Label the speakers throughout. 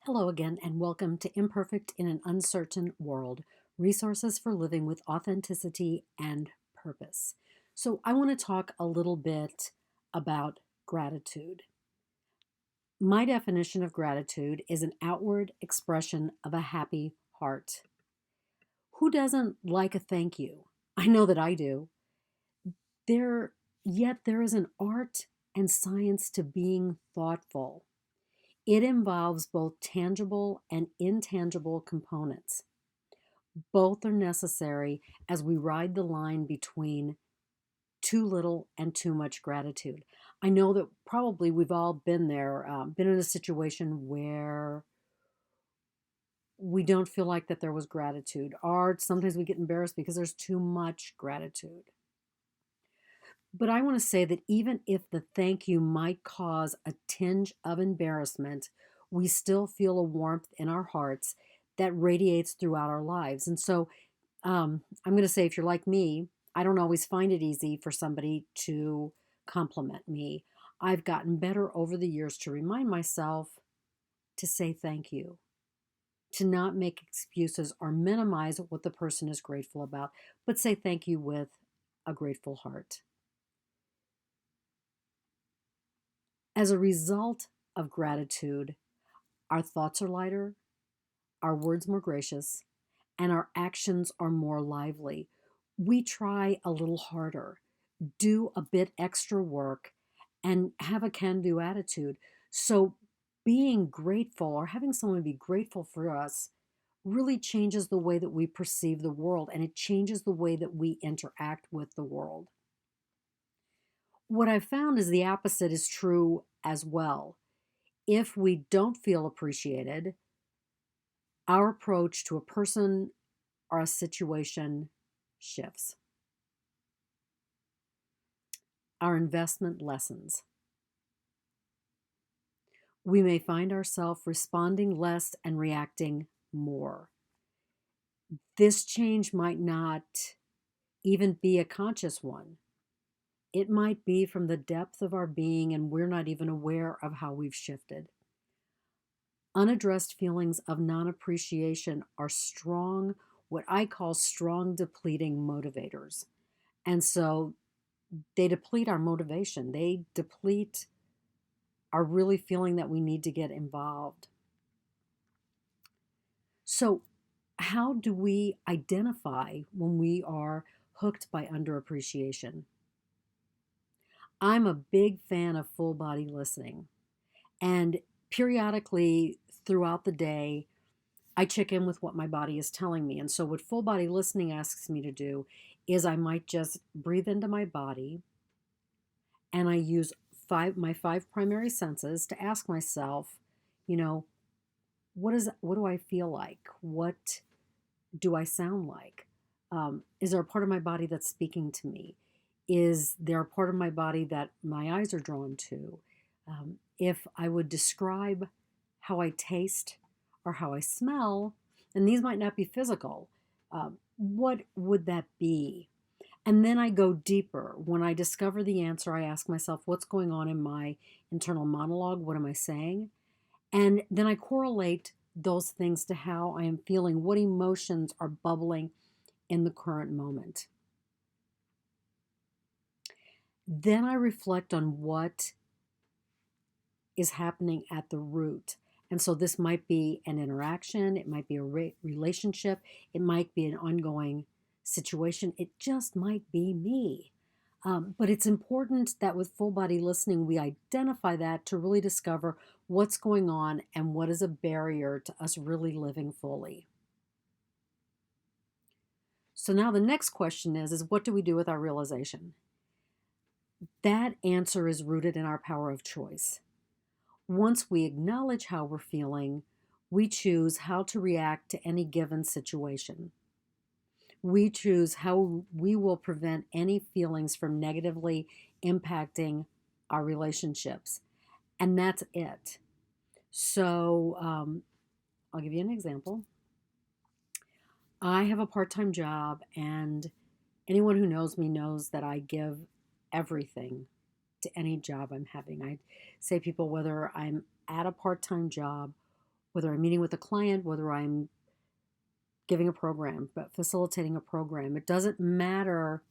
Speaker 1: Hello again, and welcome to Imperfect in an Uncertain World, Resources for Living with Authenticity and Purpose. So, I want to talk a little bit about gratitude. My definition of gratitude is an outward expression of a happy heart. Who doesn't like a thank you? I know that I do. There, yet there is an art and science to being thoughtful. It involves both tangible and intangible components. Both are necessary as we ride the line between too little and too much gratitude. I know that probably we've all been there, been in a situation where we don't feel like that there was gratitude, or sometimes we get embarrassed because there's too much gratitude. But I want to say that even if the thank you might cause a tinge of embarrassment, we still feel a warmth in our hearts that radiates throughout our lives. And so I'm going to say, if you're like me, I don't always find it easy for somebody to compliment me. I've gotten better over the years to remind myself to say thank you, to not make excuses or minimize what the person is grateful about, but say thank you with a grateful heart. As a result of gratitude, our thoughts are lighter, our words more gracious, and our actions are more lively. We try a little harder, do a bit extra work, and have a can do attitude. So, being grateful or having someone be grateful for us really changes the way that we perceive the world, and it changes the way that we interact with the world. What I've found is the opposite is true as well. If we don't feel appreciated, our approach to a person or a situation shifts. Our investment lessens. We may find ourselves responding less and reacting more. This change might not even be a conscious one. It might be from the depth of our being, and we're not even aware of how we've shifted. Unaddressed feelings of non appreciation are strong, what I call strong depleting motivators. And so they deplete our motivation, they deplete our really feeling that we need to get involved. So, how do we identify when we are hooked by underappreciation? I'm a big fan of full body listening. And periodically throughout the day, I check in with what my body is telling me. And so, what full body listening asks me to do is I might just breathe into my body and I use my five primary senses to ask myself, you know, what do I feel like? What do I sound like? Is there a part of my body that's speaking to me? Is there a part of my body that my eyes are drawn to? If I would describe how I taste or how I smell, and these might not be physical, what would that be? And then I go deeper. When I discover the answer, I ask myself, what's going on in my internal monologue? What am I saying? And then I correlate those things to how I am feeling, what emotions are bubbling in the current moment. Then I reflect on what is happening at the root. And so this might be an interaction, it might be a relationship, it might be an ongoing situation, it just might be me. But it's important that with full body listening, we identify that to really discover what's going on and what is a barrier to us really living fully. So now the next question is what do we do with our realization? That answer is rooted in our power of choice. Once we acknowledge how we're feeling, we choose how to react to any given situation. We choose how we will prevent any feelings from negatively impacting our relationships. And that's it. So I'll give you an example. I have a part time job, and anyone who knows me knows that I give everything to any job I'm having. I say people, whether I'm at a part time job, whether I'm meeting with a client, whether I'm giving a program, but facilitating a program. It doesn't matter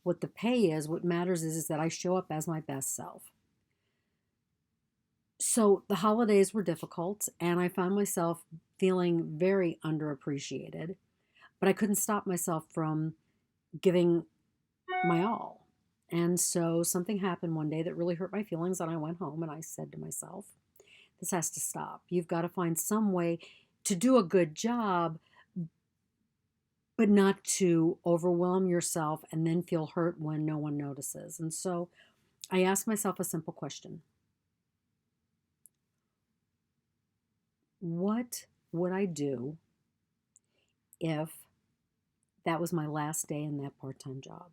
Speaker 1: what the pay is. What matters is that I show up as my best self. So the holidays were difficult, and I found myself feeling very underappreciated, but I couldn't stop myself from giving my all. And so something happened one day that really hurt my feelings, and I went home and I said to myself, this has to stop. You've got to find some way to do a good job, but not to overwhelm yourself and then feel hurt when no one notices. And so I asked myself a simple question. What would I do if that was my last day in that part-time job?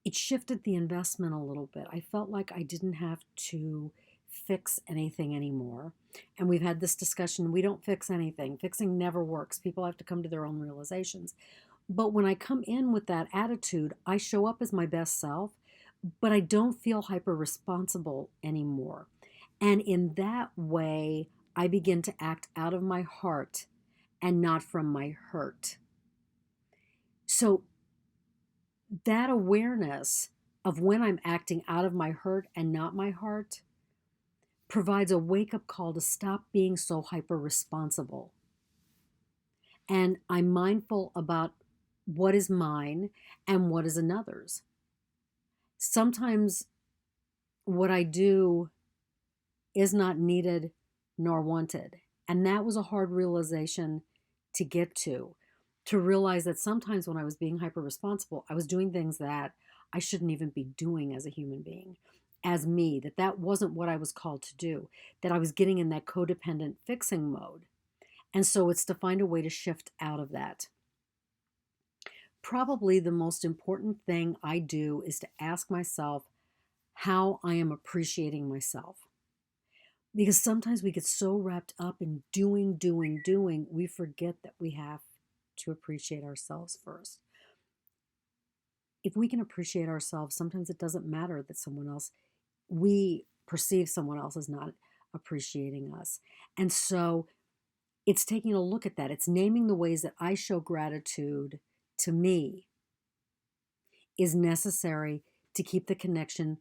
Speaker 1: It shifted the investment a little bit. I felt like I didn't have to fix anything anymore. And we've had this discussion. We don't fix anything. Fixing never works. People have to come to their own realizations. But when I come in with that attitude, I show up as my best self, but I don't feel hyper responsible anymore. And in that way, I begin to act out of my heart and not from my hurt. So that awareness of when I'm acting out of my hurt and not my heart provides a wake-up call to stop being so hyper responsible. And I'm mindful about what is mine and what is another's. Sometimes what I do is not needed nor wanted. And that was a hard realization to get to realize that sometimes when I was being hyper responsible, I was doing things that I shouldn't even be doing as a human being, as me, that wasn't what I was called to do, that I was getting in that codependent fixing mode. And so it's to find a way to shift out of that. Probably the most important thing I do is to ask myself how I am appreciating myself. Because sometimes we get so wrapped up in doing, we forget that we have to appreciate ourselves first. If we can appreciate ourselves, sometimes it doesn't matter that we perceive someone else as not appreciating us. And so it's taking a look at that. It's naming the ways that I show gratitude to me is necessary to keep the connection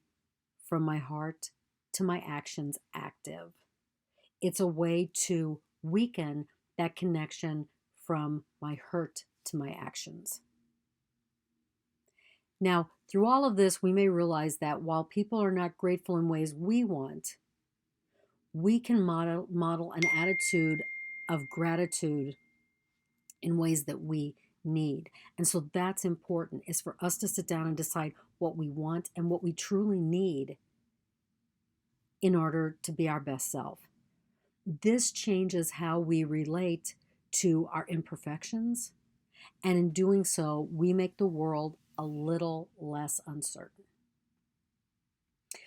Speaker 1: from my heart to my actions active. It's a way to weaken that connection from my hurt to my actions. Now, through all of this, we may realize that while people are not grateful in ways we want, we can model an attitude of gratitude in ways that we need. And so that's important, is for us to sit down and decide what we want and what we truly need in order to be our best self. This changes how we relate to our imperfections. And in doing so, we make the world a little less uncertain.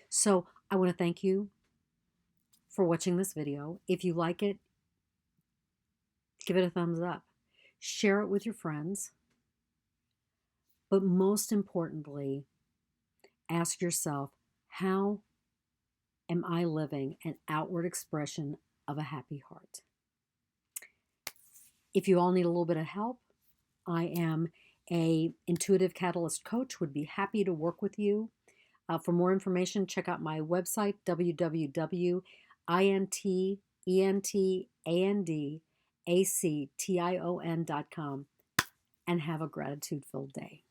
Speaker 1: So I want to thank you for watching this video. If you like it, give it a thumbs up. Share it with your friends. But most importantly, ask yourself, how am I living an outward expression of a happy heart? If you all need a little bit of help, I am a intuitive catalyst coach, would be happy to work with you. For more information, check out my website, www.intentandactation.com, and have a gratitude-filled day.